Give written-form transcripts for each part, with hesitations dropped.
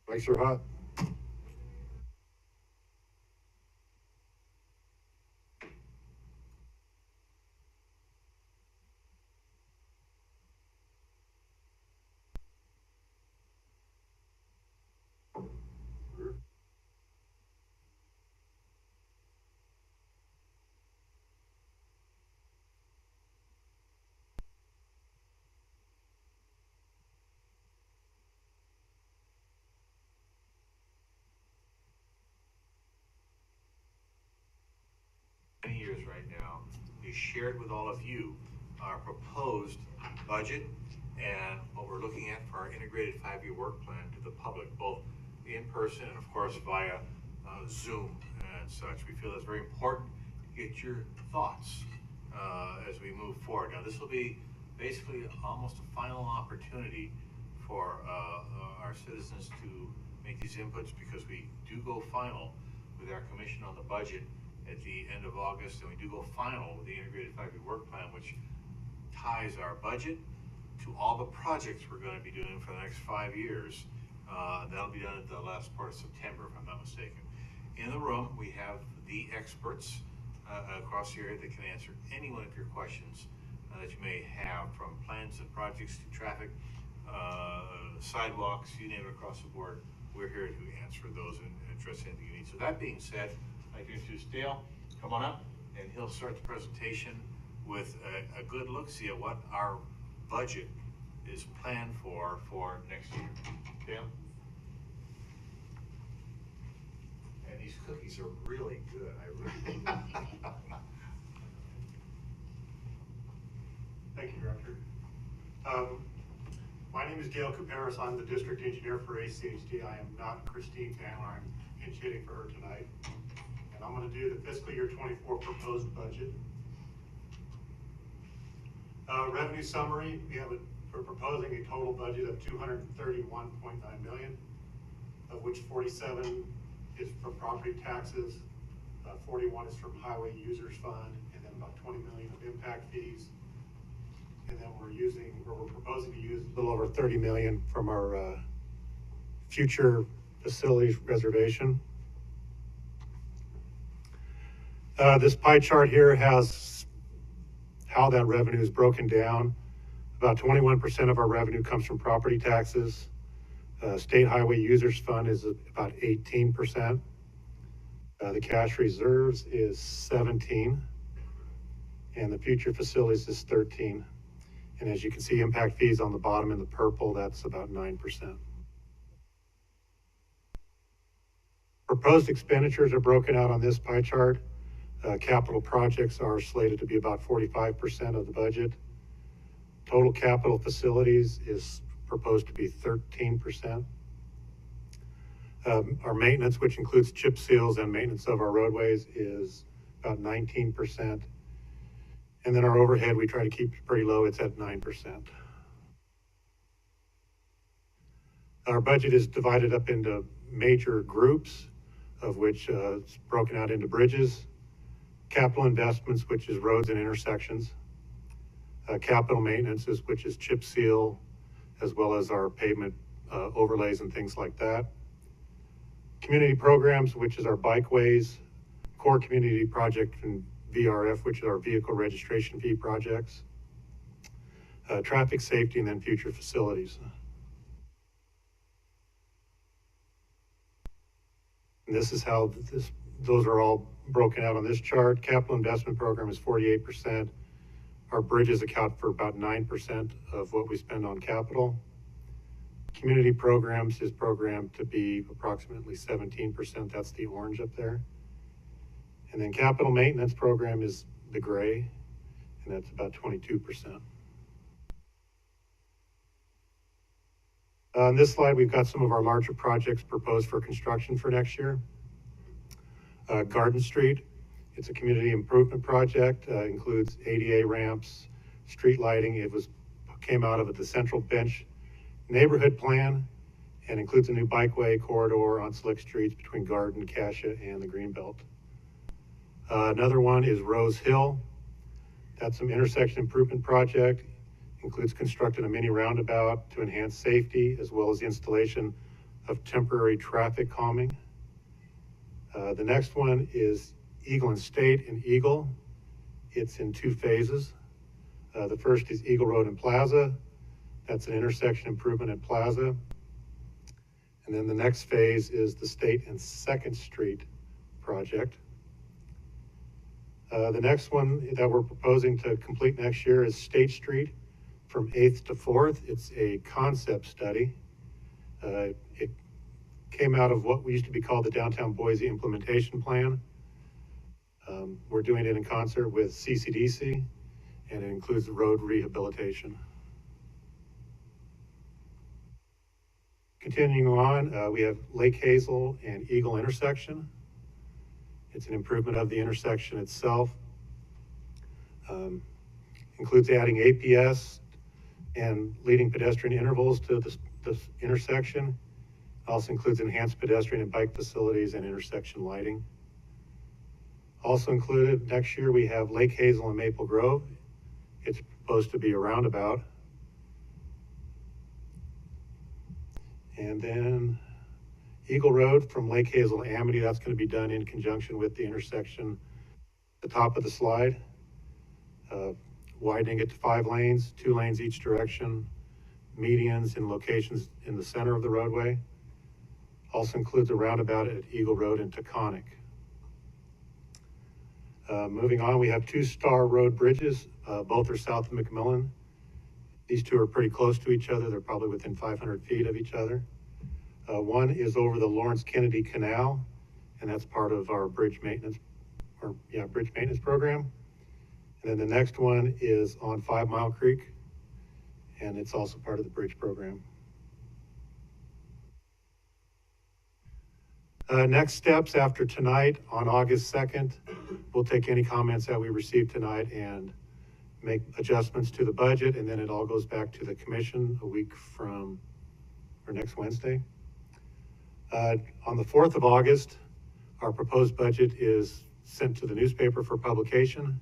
Mics are hot. Many years right now, we shared with all of you our proposed budget and what we're looking at for our integrated 5-year work plan to the public, both in person and of course via Zoom and such. We feel it's very important to get your thoughts as we move forward. Now, this will be basically almost a final opportunity for our citizens to make these inputs, because we do go final with our commission on the budget at the end of August, and we do go final with the integrated 5-year work plan, which ties our budget to all the projects we're going to be doing for the next 5 years. That'll be done at the last part of September, if I'm not mistaken. In the room, we have the experts across the area that can answer any one of your questions that you may have, from plans and projects to traffic, sidewalks, you name it, across the board. We're here to answer those and address anything you need. So that being said, I'd like to introduce Dale. Come on up, and he'll start the presentation with a good look-see at what our budget is planned for next year. Dale? And these cookies are really good. Thank you, Director. My name is Dale Couperis. I'm the district engineer for ACHD. I am not Christine Tanner. I'm pinch hitting for her tonight. And I'm going to do the fiscal year 24 proposed budget. Revenue summary, we're proposing a total budget of $231.9 million, of which 47 is from property taxes, 41 is from highway users fund, and then about 20 million of impact fees. And then we're proposing to use a little over 30 million from our future facilities reservation. This pie chart here has how that revenue is broken down. About 21% of our revenue comes from property taxes. State Highway Users Fund is about 18%. The cash reserves is 17%, and the future facilities is 13%. And as you can see, impact fees on the bottom in the purple, that's about 9%. Proposed expenditures are broken out on this pie chart. Capital projects are slated to be about 45% of the budget. Total capital facilities is proposed to be 13%. Our maintenance, which includes chip seals and maintenance of our roadways, is about 19%. And then our overhead, we try to keep pretty low, it's at 9%. Our budget is divided up into major groups, of which it's broken out into bridges, capital investments, which is roads and intersections, capital maintenance, which is chip seal, as well as our pavement overlays and things like that. Community programs, which is our bikeways, core community project, and VRF, which is our vehicle registration fee projects, traffic safety, and then future facilities. And this is how those are all broken out on this chart. Capital investment program is 48%. Our bridges account for about 9% of what we spend on capital. Community programs is programmed to be approximately 17%. That's the orange up there. And then capital maintenance program is the gray, and that's about 22%. On this slide, we've got some of our larger projects proposed for construction for next year. Garden Street, it's a community improvement project, includes ADA ramps, street lighting. It came out of the Central Bench neighborhood plan and includes a new bikeway corridor on slick streets between Garden, Cassia, and the Greenbelt. Another one is Rose Hill. That's some intersection improvement project. Includes constructing a mini roundabout to enhance safety, as well as the installation of temporary traffic calming. The next one is Eagle and State in Eagle. It's in 2 phases. The first is Eagle Road and Plaza. That's an intersection improvement at Plaza. And then the next phase is the State and 2nd Street project. The next one that we're proposing to complete next year is State Street from 8th to 4th. It's a concept study. It came out of what we used to be called the Downtown Boise Implementation Plan. We're doing it in concert with CCDC, and it includes road rehabilitation. Continuing on, we have Lake Hazel and Eagle intersection. It's an improvement of the intersection itself. Includes adding APS and leading pedestrian intervals to this intersection. Also includes enhanced pedestrian and bike facilities and intersection lighting. Also included next year, we have Lake Hazel and Maple Grove. It's supposed to be a roundabout. And then Eagle Road from Lake Hazel to Amity, that's going to be done in conjunction with the intersection at the top of the slide. Widening it to 5 lanes, 2 lanes each direction, medians in locations in the center of the roadway. Also includes a roundabout at Eagle Road and Taconic. Moving on, we have 2 Star Road bridges. Both are south of McMillan. These 2 are pretty close to each other. They're probably within 500 feet of each other. One is over the Lawrence Kennedy Canal, and that's part of our bridge maintenance program. And then the next one is on 5 Mile Creek, and it's also part of the bridge program. Next steps after tonight, on August 2nd, we'll take any comments that we receive tonight and make adjustments to the budget, and then it all goes back to the commission a week from, or next Wednesday. On the 4th of August, our proposed budget is sent to the newspaper for publication,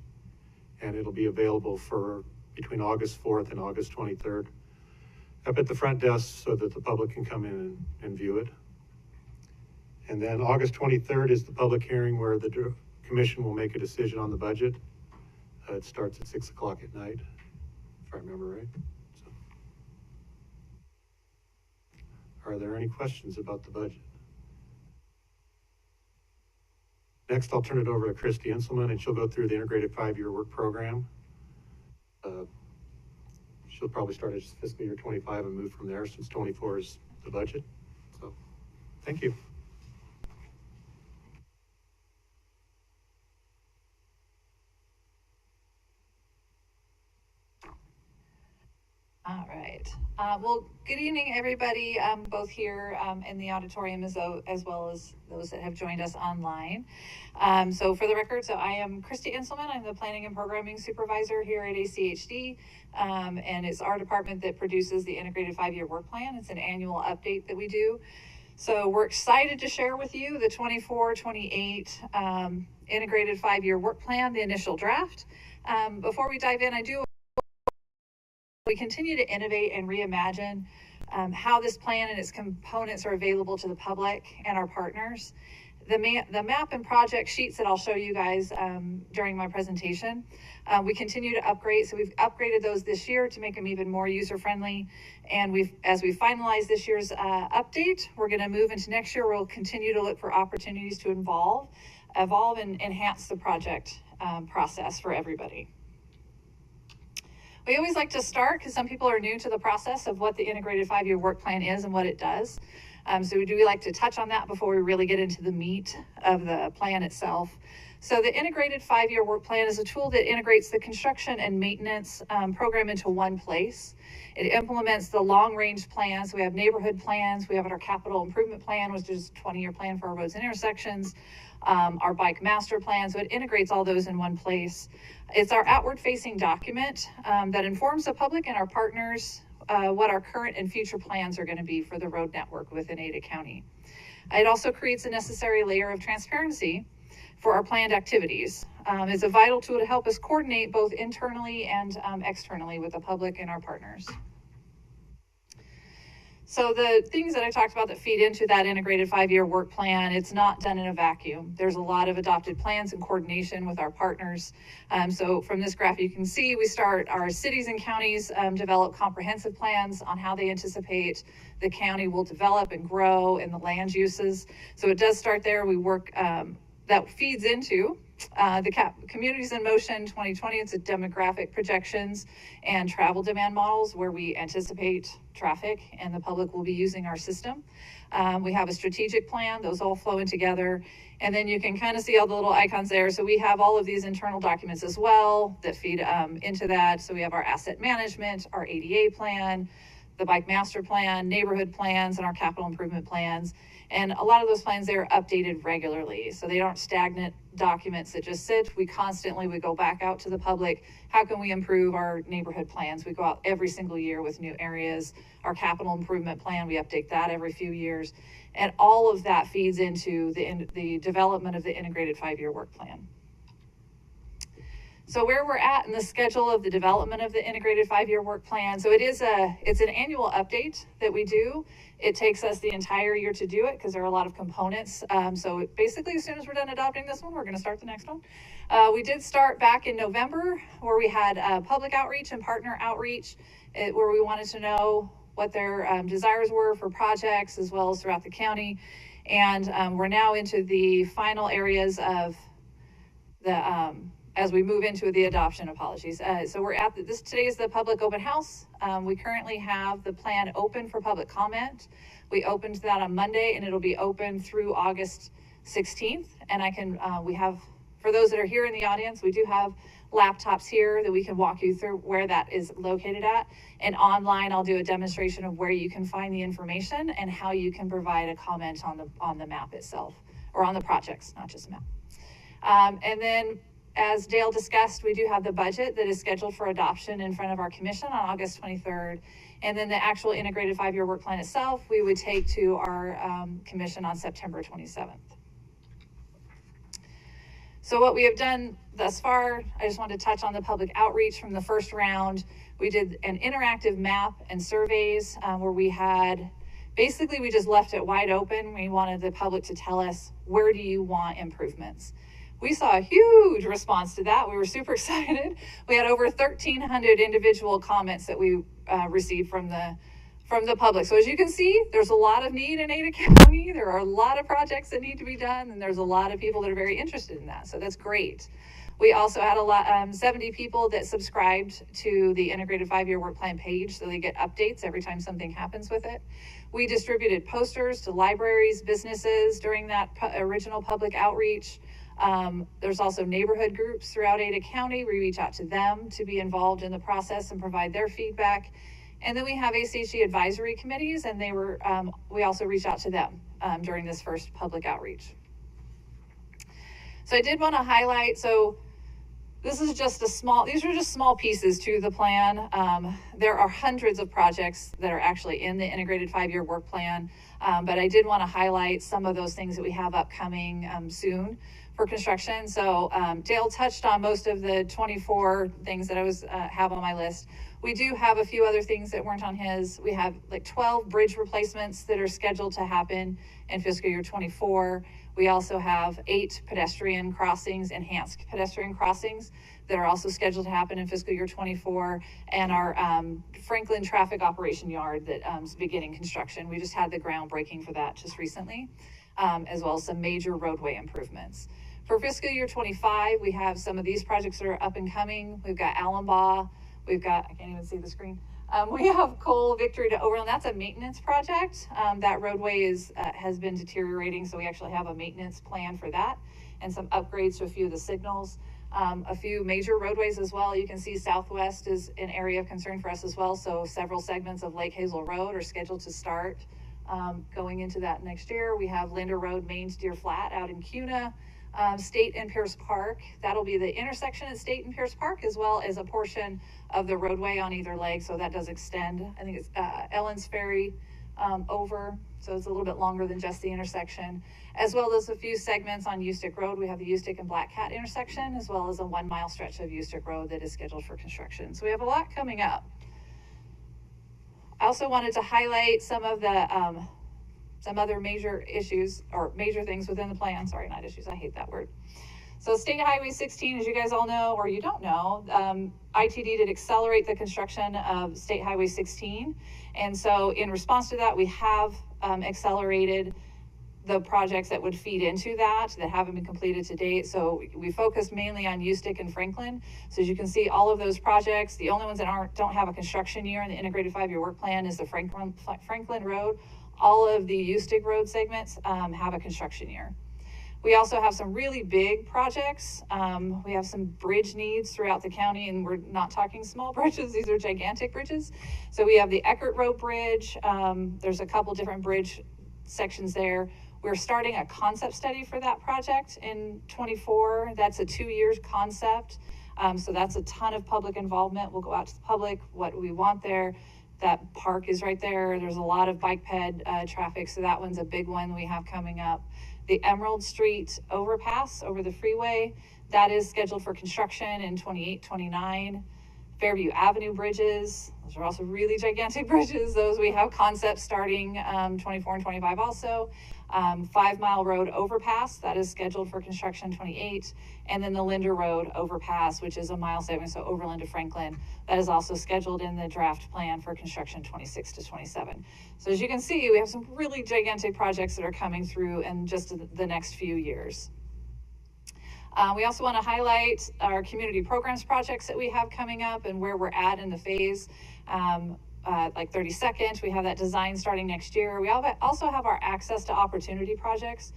and it'll be available for between August 4th and August 23rd up at the front desk so that the public can come in and view it. And then August 23rd is the public hearing where the commission will make a decision on the budget. It starts at 6 o'clock at night, if I remember right. So, are there any questions about the budget? Next, I'll turn it over to Christy Inselman, and she'll go through the integrated 5-year work program. She'll probably start at fiscal year 25 and move from there, since 24 is the budget. So, thank you. All right. Well, good evening, everybody, both here in the auditorium as well as those that have joined us online. So for the record, I am Christy Inselman. I'm the Planning and Programming Supervisor here at ACHD, and it's our department that produces the Integrated 5-Year Work Plan. It's an annual update that we do. So we're excited to share with you the 24-28 Integrated 5-Year Work Plan, the initial draft. Before we dive in, we continue to innovate and reimagine how this plan and its components are available to the public and our partners. The map and project sheets that I'll show you guys during my presentation, we continue to upgrade. So we've upgraded those this year to make them even more user-friendly. And as we finalize this year's update, we're going to move into next year. We'll continue to look for opportunities to evolve and enhance the project process for everybody. We always like to start, because some people are new to the process of what the Integrated 5-Year Work Plan is and what it does. So we like to touch on that before we really get into the meat of the plan itself. So the Integrated 5-Year Work Plan is a tool that integrates the construction and maintenance program into one place. It implements the long-range plans. We have neighborhood plans. We have our capital improvement plan, which is a 20-year plan for our roads and intersections. Our bike master plan, so it integrates all those in one place. It's our outward-facing document that informs the public and our partners what our current and future plans are going to be for the road network within Ada County. It also creates a necessary layer of transparency for our planned activities. It's a vital tool to help us coordinate both internally and externally with the public and our partners. So the things that I talked about that feed into that integrated 5-year work plan, it's not done in a vacuum. There's a lot of adopted plans and coordination with our partners. So from this graph, you can see we start our cities and counties develop comprehensive plans on how they anticipate the county will develop and grow and the land uses. So it does start there. We work, that feeds into the Communities in Motion 2020. It's a demographic projections and travel demand models where we anticipate traffic and the public will be using our system. We have a strategic plan, those all flow in together. And then you can kind of see all the little icons there. So we have all of these internal documents as well that feed into that. So we have our asset management, our ADA plan, the bike master plan, neighborhood plans, and our capital improvement plans. And a lot of those plans, they're updated regularly. So they aren't stagnant documents that just sit. We go back out to the public. How can we improve our neighborhood plans? We go out every single year with new areas. Our capital improvement plan, we update that every few years. And all of that feeds into the development of the integrated 5-year work plan. So where we're at in the schedule of the development of the integrated 5-year work plan. So it's an annual update that we do. It takes us the entire year to do it because there are a lot of components. So basically, as soon as we're done adopting this one, we're going to start the next one. We did start back in November where we had public outreach and partner outreach where we wanted to know what their desires were for projects as well as throughout the county. And we're now into the final areas of the as we move into the adoption, apologies. So we're at today is the public open house. We currently have the plan open for public comment. We opened that on Monday and it'll be open through August 16th. And we have, for those that are here in the audience, we do have laptops here that we can walk you through where that is located at. And online, I'll do a demonstration of where you can find the information and how you can provide a comment on the map itself, or on the projects, not just map. And then, as Dale discussed, we do have the budget that is scheduled for adoption in front of our commission on August 23rd. And then the actual integrated 5-year work plan itself, we would take to our commission on September 27th. So what we have done thus far, I just wanted to touch on the public outreach from the first round. We did an interactive map and surveys where we just left it wide open. We wanted the public to tell us, where do you want improvements? We saw a huge response to that. We were super excited. We had over 1,300 individual comments that we received from the public. So as you can see, there's a lot of need in Ada County. There are a lot of projects that need to be done, and there's a lot of people that are very interested in that. So that's great. We also had 70 people that subscribed to the integrated 5-year work plan page, so they get updates every time something happens with it. We distributed posters to libraries, businesses during that original public outreach. There's also neighborhood groups throughout Ada County. We reach out to them to be involved in the process and provide their feedback. And then we have ACHD advisory committees, and we also reach out to them during this first public outreach. So I did want to highlight, these are just small pieces to the plan. There are hundreds of projects that are actually in the integrated 5-year work plan, but I did want to highlight some of those things that we have upcoming soon for construction. So Dale touched on most of the 24 things that I have on my list. We do have a few other things that weren't on his. We have like 12 bridge replacements that are scheduled to happen in fiscal year 24. We also have 8 pedestrian crossings, enhanced pedestrian crossings, that are also scheduled to happen in fiscal year 24, and our Franklin Traffic Operation Yard that is beginning construction. We just had the groundbreaking for that just recently, as well as some major roadway improvements. For fiscal year 25, we have some of these projects that are up and coming. We've got Allenbaugh. We've got, I can't even see the screen. We have Cole Victory to Overland. That's a maintenance project. That roadway has been deteriorating, so we actually have a maintenance plan for that and some upgrades to a few of the signals. A few major roadways as well. You can see Southwest is an area of concern for us as well. So several segments of Lake Hazel Road are scheduled to start going into that next year. We have Linder Road, Main to Deer Flat out in Kuna. State and Pierce Park. That'll be the intersection at State and Pierce Park, as well as a portion of the roadway on either leg. So that does extend. I think it's Ellen's Ferry over. So it's a little bit longer than just the intersection, as well as a few segments on Ustick Road. We have the Ustick and Black Cat intersection, as well as a 1-mile stretch of Ustick Road that is scheduled for construction. So we have a lot coming up. I also wanted to highlight some of the some other major issues or major things within the plan. Sorry, not issues. I hate that word. So State Highway 16, as you guys all know, or you don't know, ITD did accelerate the construction of State Highway 16. And so in response to that, we have accelerated the projects that would feed into that haven't been completed to date. So we focused mainly on Ustick and Franklin. So as you can see, all of those projects, the only ones that don't have a construction year in the integrated 5-year work plan is the Franklin Road. All of the Ustick Road segments have a construction year. We also have some really big projects. We have some bridge needs throughout the county, and we're not talking small bridges. These are gigantic bridges. So we have the Eckert Road Bridge. There's a couple different bridge sections there. We're starting a concept study for that project in 24. That's a 2-year concept. So that's a ton of public involvement. We'll go out to the public, what we want there. That park is right there. There's a lot of bike ped traffic, so that one's a big one we have coming up. The Emerald Street overpass over the freeway, that is scheduled for construction in 28, 29. Fairview Avenue bridges, those are also really gigantic bridges. Those we have concepts starting 24 and 25 also. 5 Mile Road overpass, that is scheduled for construction 28. And then the Linder Road overpass, which is a mile segment, so Overland to Franklin, that is also scheduled in the draft plan for construction 26 to 27. So as you can see, we have some really gigantic projects that are coming through in just the next few years. We also want to highlight our community programs projects that we have coming up and where we're at in the phase. Like 32nd, we have that design starting next year. We also have our access to opportunity projects.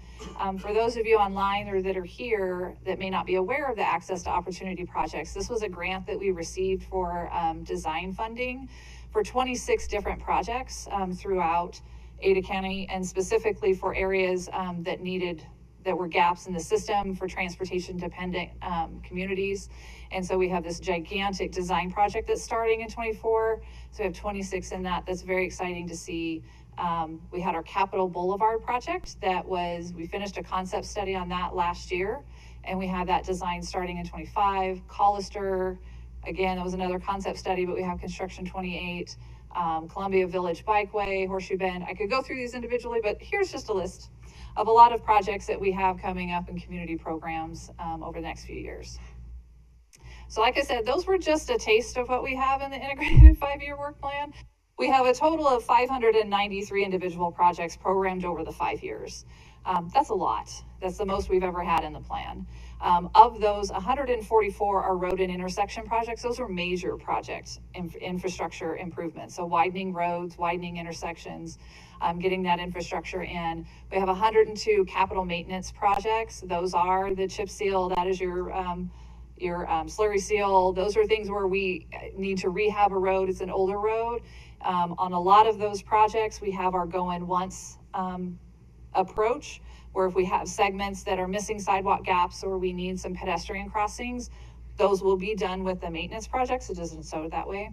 For those of you online or that are here that may not be aware of the access to opportunity projects, this was a grant that we received for design funding for 26 different projects throughout Ada County, and specifically for areas that were gaps in the system for transportation dependent communities. And so we have this gigantic design project that's starting in 24. So we have 26 in that. That's very exciting to see. We had our Capitol Boulevard project we finished a concept study on that last year, and we have that design starting in 25. Collister, again, that was another concept study, but we have construction 28. Columbia Village Bikeway, Horseshoe Bend. I could go through these individually, but here's just a list of a lot of projects that we have coming up in community programs over the next few years. So like I said, those were just a taste of what we have in the integrated 5-year work plan. We have a total of 593 individual projects programmed over the 5 years. That's a lot. That's the most we've ever had in the plan. Of those, 144 are road and intersection projects. Those are major projects, infrastructure improvements. So widening roads, widening intersections, getting that infrastructure in. We have 102 capital maintenance projects. Those are the chip seal, that is your slurry seal. Those are things where we need to rehab a road. It's an older road. On a lot of those projects, we have our going once approach, where if we have segments that are missing sidewalk gaps or we need some pedestrian crossings, those will be done with the maintenance projects. It doesn't show that way.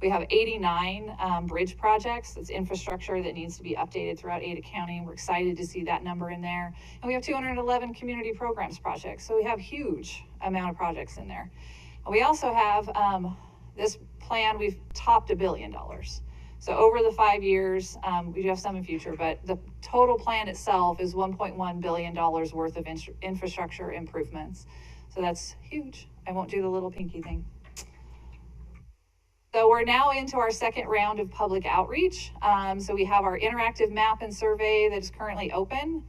We have 89 bridge projects. That's infrastructure that needs to be updated throughout Ada County, and we're excited to see that number in there. And we have 211 community programs projects, so we have huge amount of projects in there. And we also have this plan, we've topped $1 billion. So over the 5 years, we do have some in future, but the total plan itself is $1.1 billion worth of infrastructure improvements. So that's huge. I won't do the little pinky thing. So we're now into our second round of public outreach. So we have our interactive map and survey that is currently open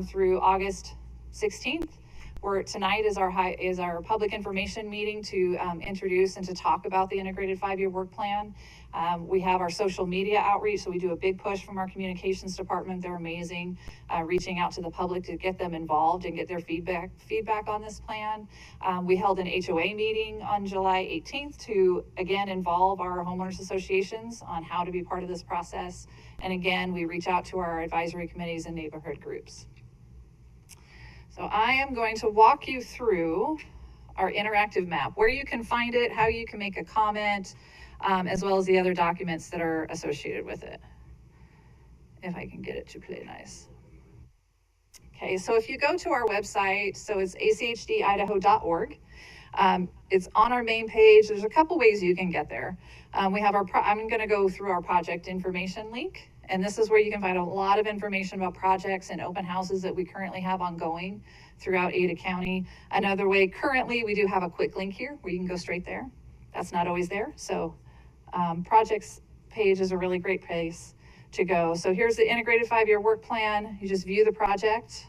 through August 16th. Tonight is our public information meeting to introduce and to talk about the integrated 5-year work plan. We have our social media outreach, so we do a big push from our communications department. They're amazing, reaching out to the public to get them involved and get their feedback on this plan. We held an HOA meeting on July 18th to again involve our homeowners associations on how to be part of this process. And again, we reach out to our advisory committees and neighborhood groups. So I am going to walk you through our interactive map, where you can find it, how you can make a comment, as well as the other documents that are associated with it. If I can get it to play nice. Okay, so if you go to our website, so it's achdIdaho.org, It's on our main page. There's a couple ways you can get there. We have I'm going to go through our project information link, and this is where you can find a lot of information about projects and open houses that we currently have ongoing throughout Ada County. Another way, currently we do have a quick link here where you can go straight there. That's not always there. So projects page is a really great place to go. So here's the integrated 5-year work plan. You just view the project,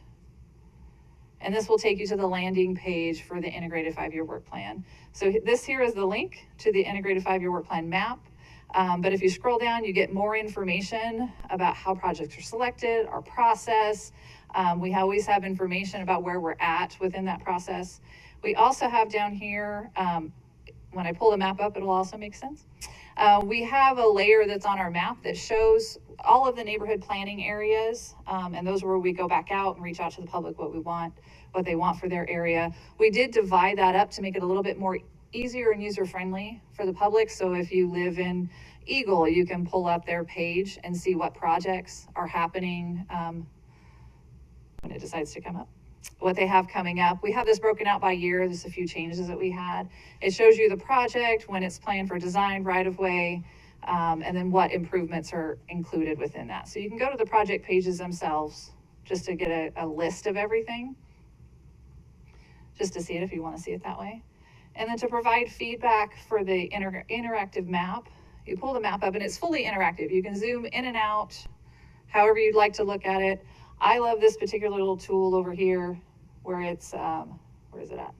and this will take you to the landing page for the integrated 5-year work plan. So this here is the link to the integrated 5-year work plan map. But if you scroll down, you get more information about how projects are selected, our process. We always have information about where we're at within that process. We also have down here, when I pull the map up, it'll also make sense. We have a layer that's on our map that shows all of the neighborhood planning areas, and those are where we go back out and reach out to the public what they want for their area. We did divide that up to make it a little bit more easier and user-friendly for the public. So if you live in Eagle, you can pull up their page and see what projects are happening when it decides to come up, what they have coming up. We have this broken out by year. There's a few changes that we had. It shows you the project, when it's planned for design, right-of-way, and then what improvements are included within that. So you can go to the project pages themselves just to get a list of everything, just to see it if you want to see it that way. And then to provide feedback for the interactive map, you pull the map up and it's fully interactive. You can zoom in and out however you'd like to look at it. I love this particular little tool over here where it's, where is it at?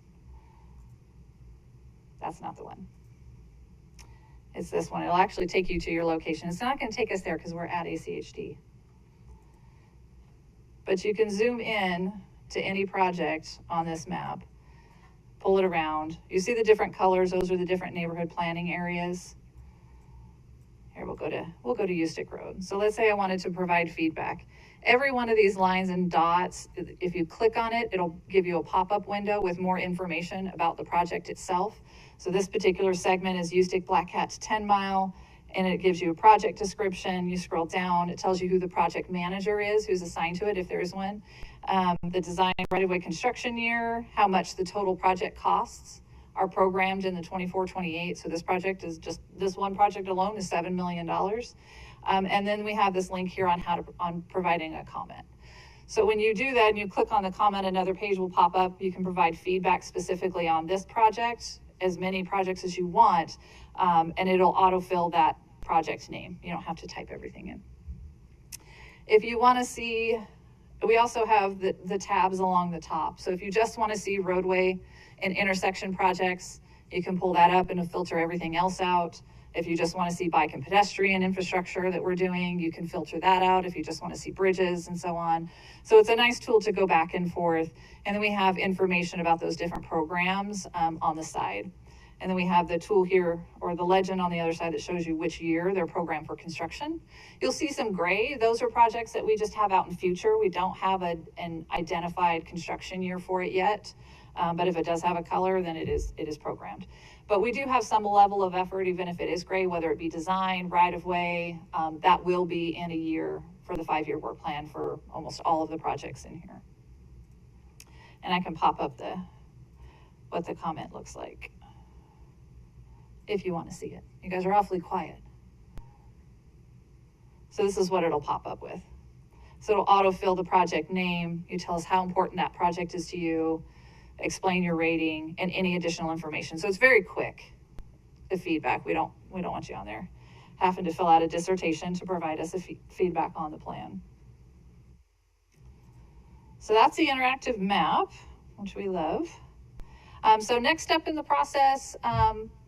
That's not the one. It's this one. It'll actually take you to your location. It's not going to take us there because we're at ACHD. But you can zoom in to any project on this map, pull it around. You see the different colors. Those are the different neighborhood planning areas. Here, we'll go to Ustick Road. So let's say I wanted to provide feedback. Every one of these lines and dots, if you click on it, it'll give you a pop-up window with more information about the project itself. So this particular segment is Ustick Black Cat's 10 Mile, and it gives you a project description. You scroll down, it tells you who the project manager is, who's assigned to it if there is one, the design right-of-way construction year, how much the total project costs are programmed in the 24-28. So this project is just, this one project alone is $7 million. And then we have this link here on on providing a comment. So when you do that and you click on the comment, another page will pop up. You can provide feedback specifically on this project, as many projects as you want, and it'll autofill that project name. You don't have to type everything in. If you want to see, we also have the tabs along the top. So if you just want to see roadway and intersection projects, you can pull that up and it'll filter everything else out. If you just want to see bike and pedestrian infrastructure that we're doing, you can filter that out. If you just want to see bridges and so on. So it's a nice tool to go back and forth. And then we have information about those different programs on the side. And then we have the tool here, or the legend on the other side, that shows you which year they're programmed for construction. You'll see some gray. Those are projects that we just have out in future. We don't have an identified construction year for it yet. But if it does have a color, then it is programmed. But we do have some level of effort, even if it is gray, whether it be design, right-of-way, that will be in a year for the 5-year work plan for almost all of the projects in here. And I can pop up what the comment looks like if you want to see it. You guys are awfully quiet. So this is what it'll pop up with. So it'll autofill the project name. You tell us how important that project is to you, explain your rating, and any additional information. So it's very quick, the feedback. We don't want you on there having to fill out a dissertation to provide us a feedback on the plan. So that's the interactive map, which we love. So next step in the process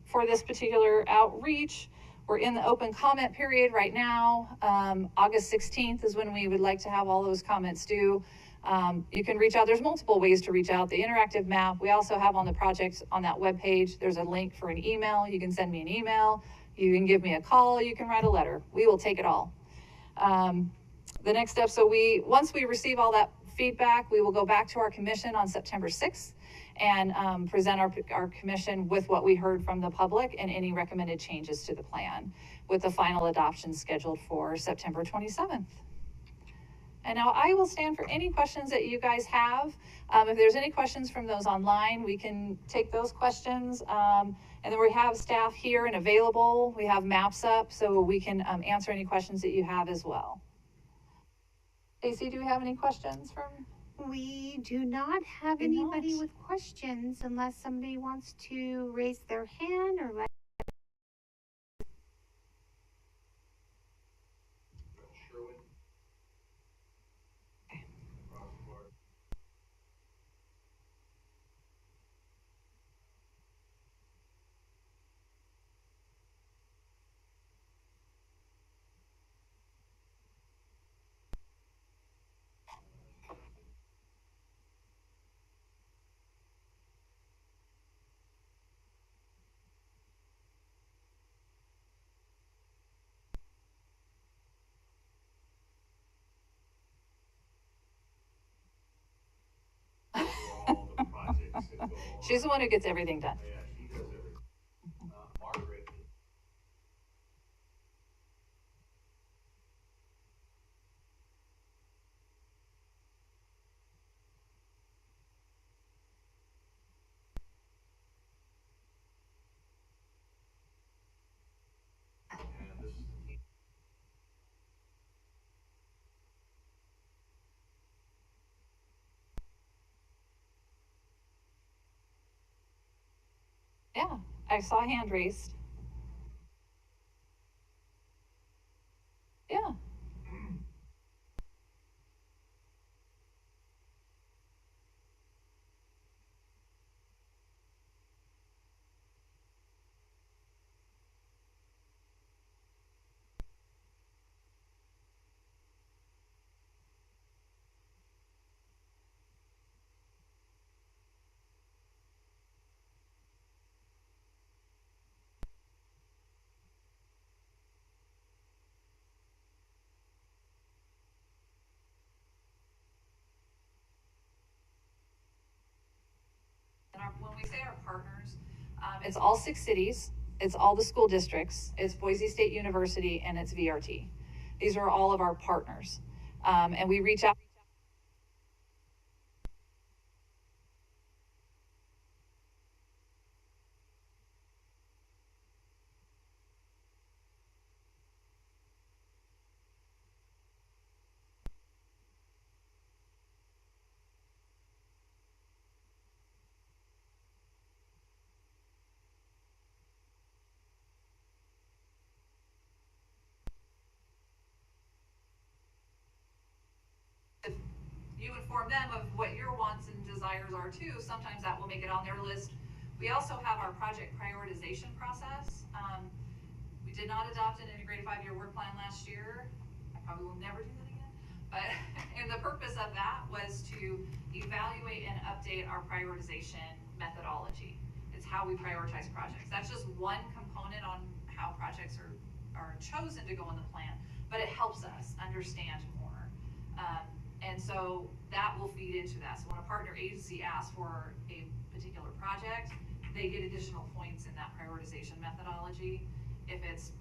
for this particular outreach, we're in the open comment period right now. August 16th is when we would like to have all those comments due. You can reach out. There's multiple ways to reach out. The interactive map, we also have on the project on that web page, there's a link for an email. You can send me an email. You can give me a call. You can write a letter. We will take it all. The next step, so once we receive all that feedback, we will go back to our commission on September 6th and present our commission with what we heard from the public and any recommended changes to the plan, with the final adoption scheduled for September 27th. And now I will stand for any questions that you guys have. If there's any questions from those online, we can take those questions. And then we have staff here and available. We have maps up so we can answer any questions that you have as well. Stacy, do we have any questions from? We do not have Do anybody not. with questions unless somebody wants to raise their hand or let. Sherwin? Across the board. All the projects that go on. She's the one who gets everything done. Yeah, she does everything. Margaret. And this is the team. Yeah, I saw a hand raised. Yeah. And when we say our partners, it's all 6 cities, it's all the school districts, it's Boise State University, and it's VRT. These are all of our partners. And we reach out. If you inform them of what your wants and desires are too, sometimes that will make it on their list. We also have our project prioritization process. We did not adopt an integrated 5-year work plan last year. I probably will never do that again. But, and the purpose of that was to evaluate and update our prioritization methodology. It's how we prioritize projects. That's just one component on how projects are chosen to go in the plan, but it helps us understand more. And so that will feed into that. So when a partner agency asks for a particular project, they get additional points in that prioritization methodology. If it's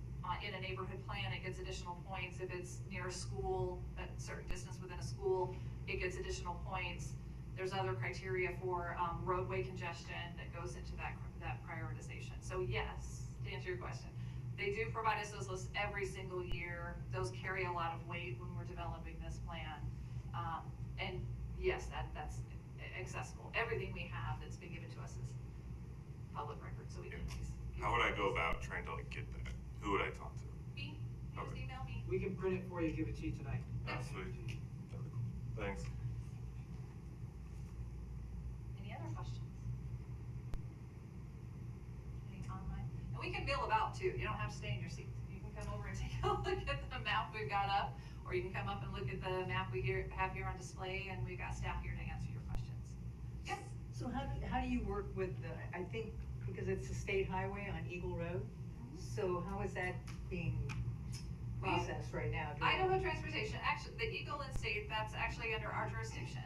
in a neighborhood plan, it gets additional points. If it's near a school, a certain distance within a school, it gets additional points. There's other criteria for roadway congestion that goes into that prioritization. So yes, to answer your question, they do provide us those lists every single year. Those carry a lot of weight when we're developing this plan. And yes, that's accessible. Everything we have that's been given to us is public record, so we can. How would I go about trying to get that? Who would I talk to? Me, you just email me. We can print it for you, give it to you tonight. That's sweet. That'd be cool. Thanks. Any other questions? Any online? And we can mill about too. You don't have to stay in your seat. You can come over and take a look at the map we've got up, or you can come up and look at the map we have here on display, and we've got staff here to answer your questions. Yes? So how do you work with I think, because it's a state highway on Eagle Road, so how is that being processed right now? Idaho Transportation, actually, the Eagle and State, that's actually under our jurisdiction.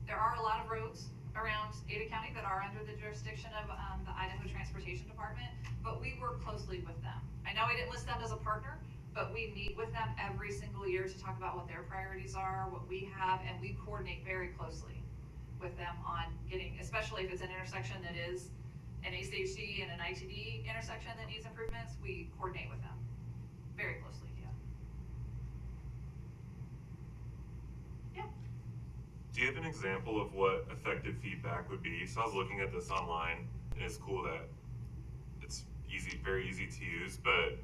There are a lot of roads around Ada County that are under the jurisdiction of the Idaho Transportation Department, but we work closely with them. I know I didn't list them as a partner, but we meet with them every single year to talk about what their priorities are, what we have, and we coordinate very closely with them on getting, especially if it's an intersection that is an ACHD and an ITD intersection that needs improvements, we coordinate with them very closely, yeah. Do you have an example of what effective feedback would be? So I was looking at this online, and it's cool that it's easy, very easy to use, but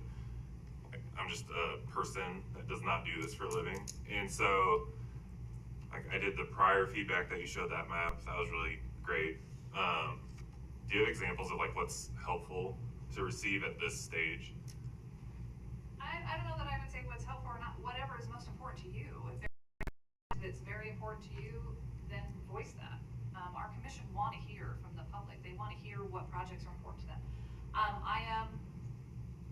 I'm just a person that does not do this for a living. And so I did the prior feedback that you showed, that map. That was really great. Do you have examples of like what's helpful to receive at this stage? I don't know that I would say what's helpful or not, whatever is most important to you. If it's very important to you, then voice that. Our commission want to hear from the public. They want to hear what projects are important to them. I am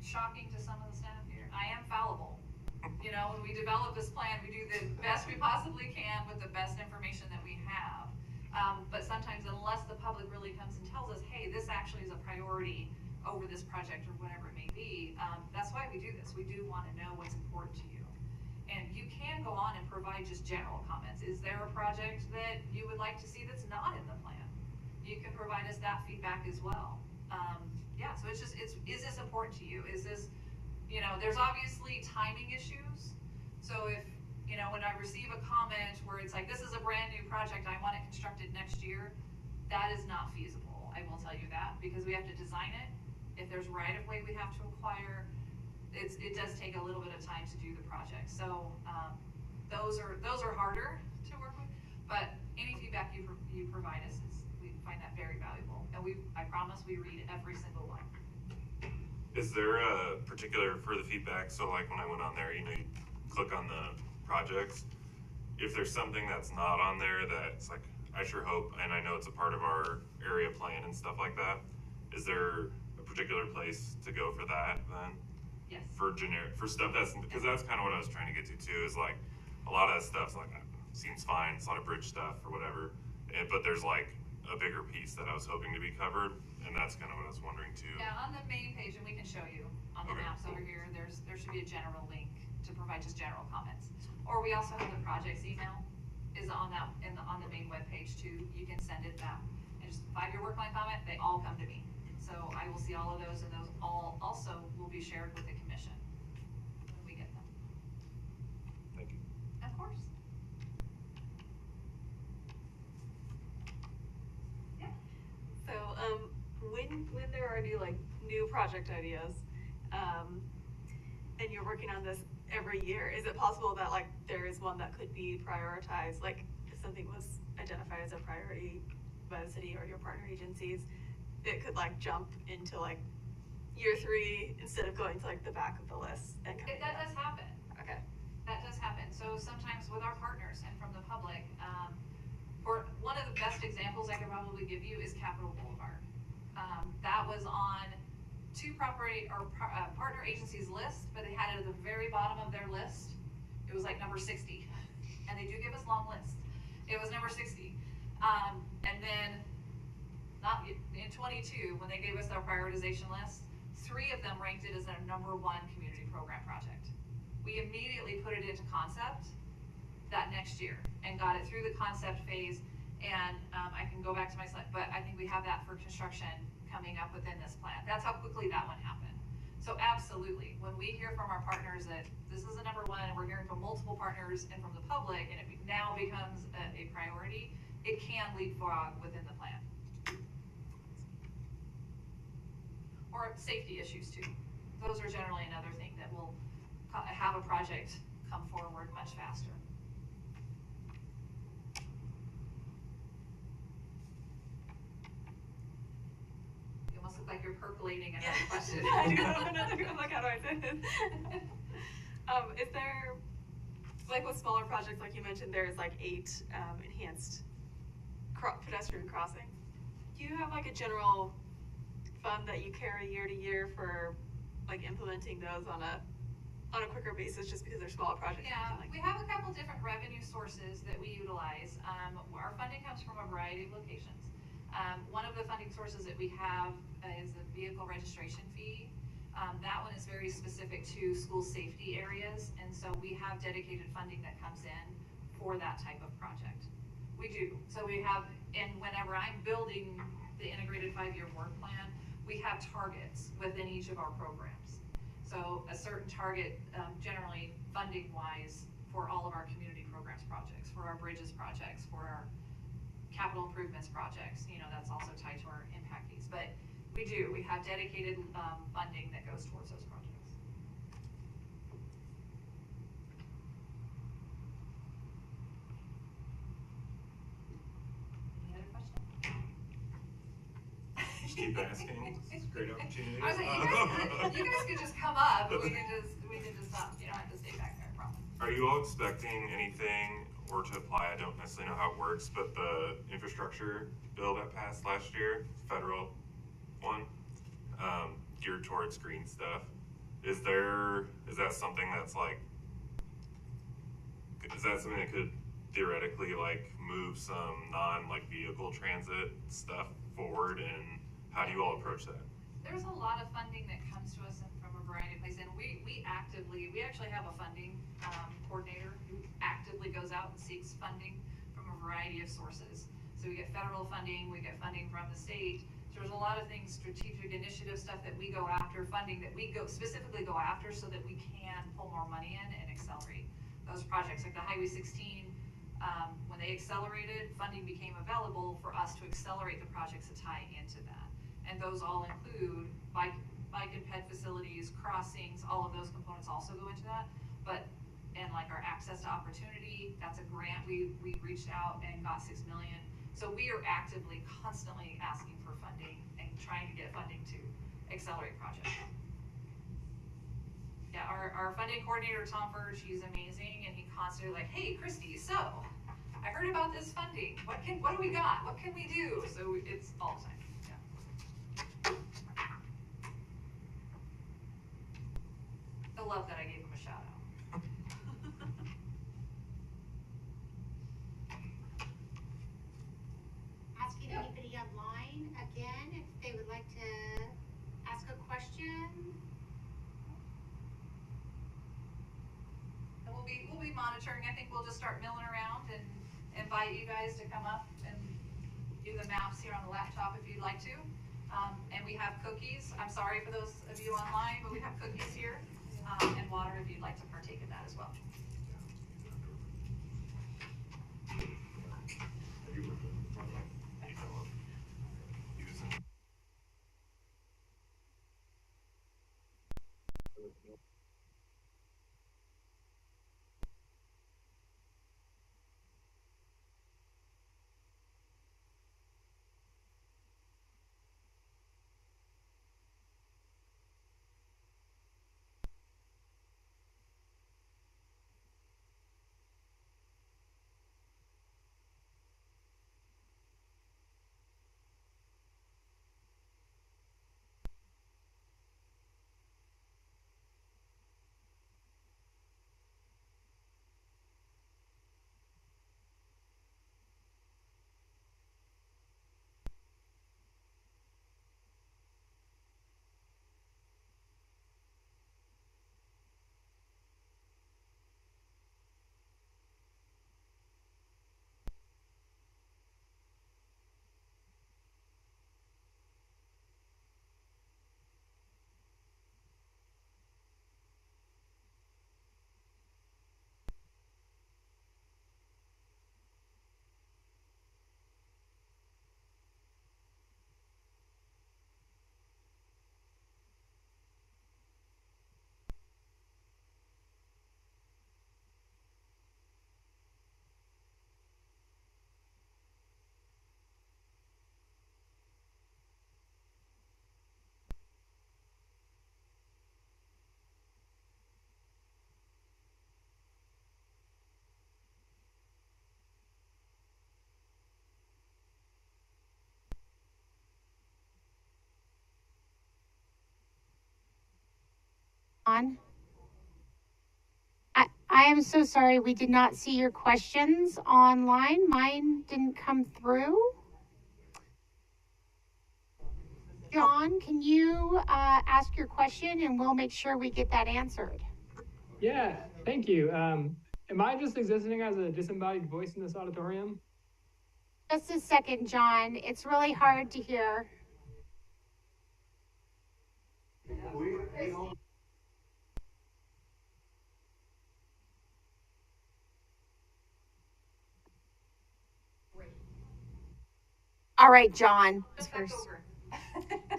shocking to some of the staff here. I am fallible. You know, when we develop this plan, we do the best we possibly can with the best information that we have. But sometimes unless the public really comes and tells us, hey, this actually is a priority over this project or whatever it may be, that's why we do this. We do want to know what's important to you. And you can go on and provide just general comments. Is there a project that you would like to see that's not in the plan? You can provide us that feedback as well. Yeah, so it's just, is this important to you? Is this, you know, there's obviously timing issues. So if, you know, when I receive a comment where it's like, this is a brand new project, I want it constructed next year, that is not feasible. I will tell you that, because we have to design it. If there's right of way we have to acquire, it does take a little bit of time to do the project. So those are harder to work with, but any feedback you provide us, we find that very valuable. And I promise we read every single one. Is there a particular, for the feedback, so like when I went on there, you know, you click on the projects, if there's something that's not on there that's like, I sure hope, and I know it's a part of our area plan and stuff like that, is there a particular place to go for that then? Yes. For stuff that's, because that's kind of what I was trying to get to too, is like, a lot of that stuff's like, seems fine, it's a lot of bridge stuff or whatever, but there's like a bigger piece that I was hoping to be covered, and that's kind of what I was wondering too. Yeah, on the main page, and we can show you on the Okay, maps cool. over here, there should be a general link to provide just general comments. Or we also have the projects email is on that on the main web page too. You can send it back. And just 5-year work plan comment, they all come to me. So I will see all of those, and those all also will be shared with the commission when we get them. Thank you. Of course. Yeah. So, when there are new project ideas, and you're working on this every year, is it possible that there is one that could be prioritized? Like if something was identified as a priority by the city or your partner agencies, it could jump into year 3 instead of going to the back of the list and coming That does happen. Okay. That does happen. So sometimes with our partners and from the public, for one of the best examples I could probably give you is Capitol Boulevard. That was on 2 partner agencies list, but they had it at the very bottom of their list. It was number 60, and they do give us long lists. It was number 60, and then not in 22 when they gave us our prioritization list, 3 of them ranked it as their number 1 community program project. We immediately put it into concept that next year and got it through the concept phase. And I can go back to my slide, but I think we have that for construction coming up within this plan. That's how quickly that one happened. So absolutely, when we hear from our partners that this is a number 1, and we're hearing from multiple partners and from the public, and it now becomes a priority, it can leapfrog within the plan. Or safety issues too. Those are generally another thing that will have a project come forward much faster. You almost look like you're percolating another question. I do have another. I'm like, how do I say this? Is there, with smaller projects, like you mentioned, there's 8 enhanced pedestrian crossing. Do you have a general fund that you carry year to year for implementing those on a quicker basis, just because they're smaller projects? Yeah, we have a couple different revenue sources that we utilize. Our funding comes from a variety of locations. One of the funding sources that we have is the vehicle registration fee. That one is very specific to school safety areas, and so we have dedicated funding that comes in for that type of project. We do. So we have, and whenever I'm building the integrated 5-year work plan, we have targets within each of our programs. So a certain target, generally funding-wise, for all of our community programs projects, for our bridges projects, for our capital improvements projects, that's also tied to our impact fees. But we have dedicated funding that goes towards those projects. Any other questions? Just keep asking. It's a great opportunity. I was like, you guys could just come up, but we can just stop. You don't have to stay back there, I promise. Are you all expecting anything or to apply? I don't necessarily know how it works, but the infrastructure bill that passed last year, federal one, geared towards green stuff. Is that something that's like, is that something that could theoretically like move some vehicle transit stuff forward, and how do you all approach that? There's a lot of funding that comes to us from a variety of places, and we actually have a funding coordinator who actively goes out and seeks funding from a variety of sources. So we get federal funding, we get funding from the state. So there's a lot of things, strategic initiative stuff that we go after, funding that we specifically go after so that we can pull more money in and accelerate those projects. Like the Highway 16, when they accelerated, funding became available for us to accelerate the projects that tie into that. And those all include bike and ped facilities, crossings, all of those components also go into that. And like our access to opportunity, that's a grant we reached out and got $6 million. So we are actively, constantly asking for funding and trying to get funding to accelerate projects. Yeah, our funding coordinator, Tom Furge, he's amazing, and he constantly like, hey, Christy, so I heard about this funding. What do we got? What can we do? So it's all the time. Yeah. I love that I gave him a shout out. Asking anybody online again if they would like to ask a question. And we'll be monitoring. I think we'll just start milling around and invite you guys to come up and do the maps here on the laptop if you'd like to. And we have cookies. I'm sorry for those of you online, but we have cookies here and water if you'd like to partake in that as well. On. I am so sorry we did not see your questions online. Mine didn't come through. John, can you ask your question and we'll make sure we get that answered? Yeah, thank you. Am I just existing as a disembodied voice in this auditorium? Just a second, John. It's really hard to hear. All right, John. Just back First. over.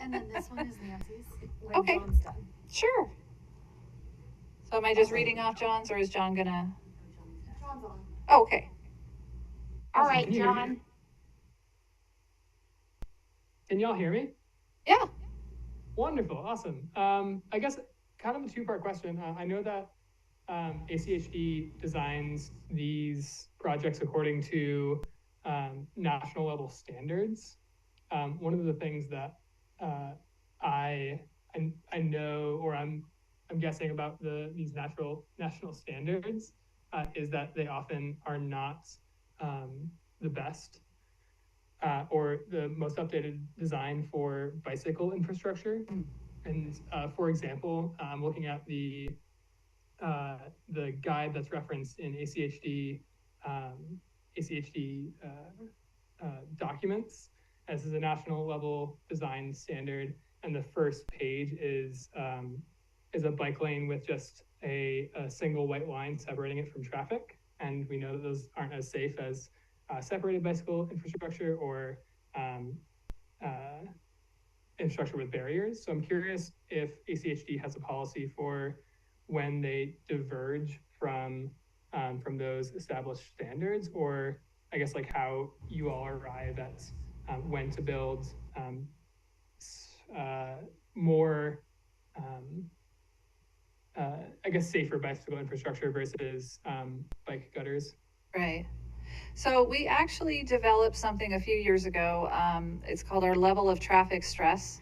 And then this one is Nancy's when Okay. John's done. Sure. So am I just reading off John's, or is John gonna? John's on. Oh, okay. All right, Can you hear me? John. Can y'all hear me? Yeah. Wonderful, awesome. I guess kind of a two-part question. I know that ACHD designs these projects according to national level standards. One of the things that I know, or I'm guessing about these national standards is that they often are not the best or the most updated design for bicycle infrastructure. And for example, I'm looking at the guide that's referenced in ACHD documents. This is a national level design standard, and the first page is a bike lane with just a single white line separating it from traffic. And we know that those aren't as safe as separated bicycle infrastructure or infrastructure with barriers. So I'm curious if ACHD has a policy for when they diverge from those established standards, or I guess like how you all arrive at when to build more I guess safer bicycle infrastructure versus bike gutters. Right. So we actually developed something a few years ago. It's called our level of traffic stress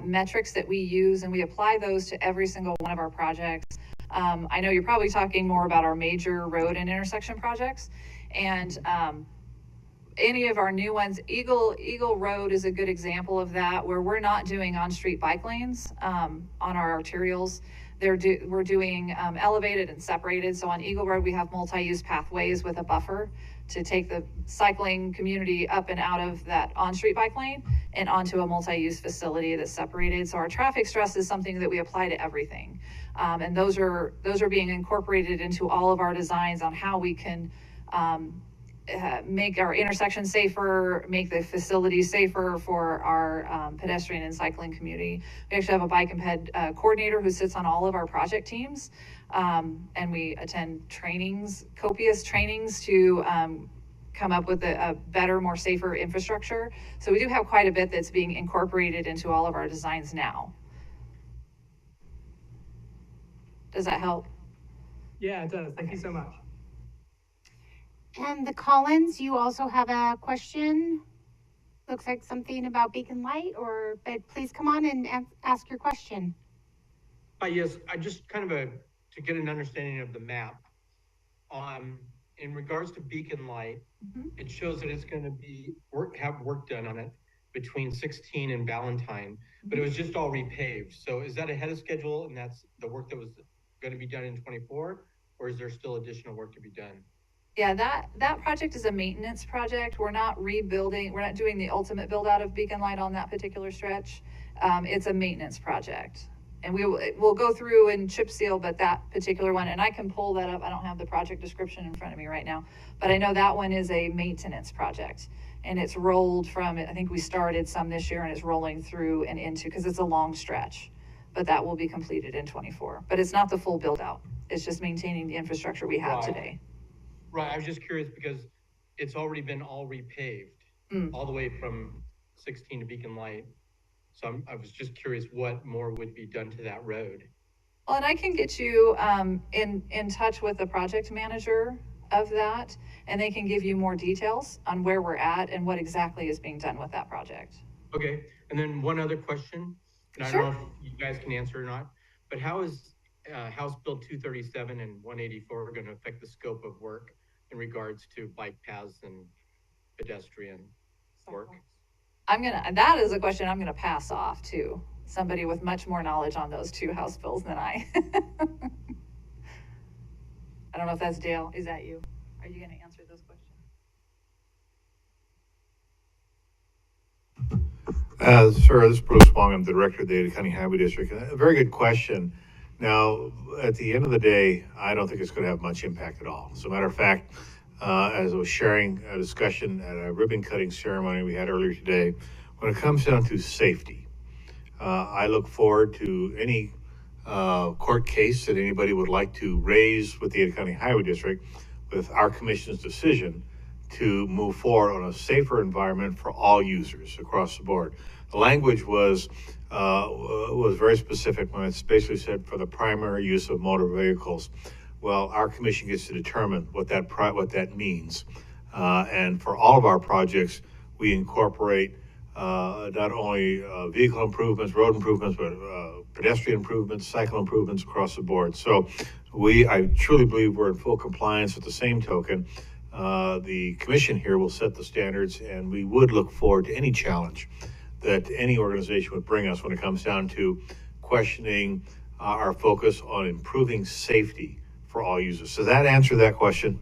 metrics that we use, and we apply those to every single one of our projects. I know you're probably talking more about our major road and intersection projects, and any of our new ones. Eagle Road is a good example of that, where we're not doing on-street bike lanes on our arterials. We're doing elevated and separated. So on Eagle Road, we have multi-use pathways with a buffer to take the cycling community up and out of that on-street bike lane and onto a multi-use facility that's separated. So our traffic stress is something that we apply to everything. And those are being incorporated into all of our designs on how we can make our intersections safer, make the facilities safer for our pedestrian and cycling community. We actually have a bike and ped coordinator who sits on all of our project teams, and we attend trainings, copious trainings to come up with a better, more safer infrastructure. So we do have quite a bit that's being incorporated into all of our designs now. Does that help? Yeah, it does. Thank you so much. And the Collins, you also have a question? Looks like something about Beacon Light, but please come on and ask your question. Yes, I just kind of to get an understanding of the map. In regards to Beacon Light, it shows that it's going to have work done on it between 16 and Valentine, but it was just all repaved. So is that ahead of schedule, and that's the work that was going to be done in 24, or is there still additional work to be done? Yeah, that project is a maintenance project. We're not rebuilding, we're not doing the ultimate build out of Beacon Light on that particular stretch. It's a maintenance project. And we'll go through and chip seal, but that particular one, and I can pull that up. I don't have the project description in front of me right now, but I know that one is a maintenance project. And it's rolled from, I think we started some this year, and it's rolling through and into, because it's a long stretch, but that will be completed in 24. But it's not the full build out. It's just maintaining the infrastructure we have today. Right, I was just curious because it's already been all repaved, all the way from 16 to Beacon Light. So I was just curious what more would be done to that road. Well, and I can get you in touch with the project manager of that, and they can give you more details on where we're at and what exactly is being done with that project. Okay, and then one other question, and I don't know if you guys can answer or not, but how is House Bill 237 and 184 going to affect the scope of work in regards to bike paths and pedestrian work? that is a question I'm gonna pass off to somebody with much more knowledge on those two House bills than I. I don't know if that's Dale. Is that you? Are you gonna answer those questions? Sir, this is Bruce Wong. I'm the director of the Ada County Highway District. A very good question. Now, at the end of the day, I don't think it's going to have much impact at all. As a matter of fact, as I was sharing a discussion at a ribbon cutting ceremony we had earlier today, when it comes down to safety, I look forward to any court case that anybody would like to raise with the Ada County Highway District with our commission's decision to move forward on a safer environment for all users across the board. The language was very specific when it's basically said for the primary use of motor vehicles. Well, our commission gets to determine what that means. And for all of our projects, we incorporate not only vehicle improvements, road improvements, but pedestrian improvements, cycle improvements across the board. So I truly believe we're in full compliance. At the same token, the commission here will set the standards, and we would look forward to any challenge that any organization would bring us when it comes down to questioning our focus on improving safety for all users. Does that answer that question?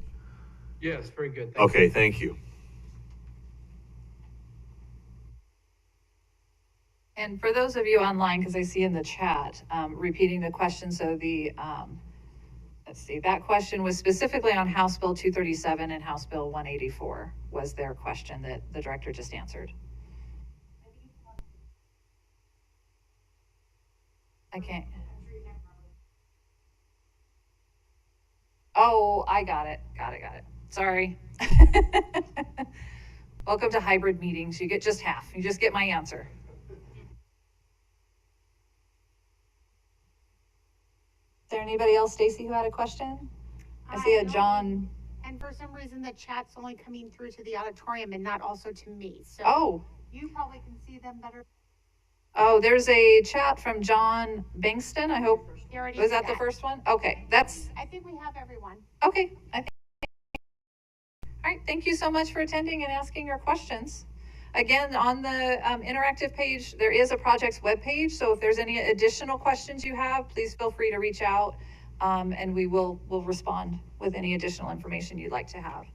Yes, very good. Okay, thank you. And for those of you online, because I see in the chat, repeating the question, so let's see, that question was specifically on House Bill 237 and House Bill 184 was their question that the director just answered. I can't. Oh, I got it. Got it. Sorry. Welcome to hybrid meetings. You get just half. You just get my answer. Is there anybody else, Stacy, who had a question? I see a John. And for some reason, the chat's only coming through to the auditorium and not also to me. So oh, you probably can see them better. Oh, there's a chat from John Bankston. I hope. Was that the first one? Okay, I think we have everyone. Okay. All right. Thank you so much for attending and asking your questions. Again, on the interactive page, there is a projects webpage. So if there's any additional questions you have, please feel free to reach out, and we'll respond with any additional information you'd like to have.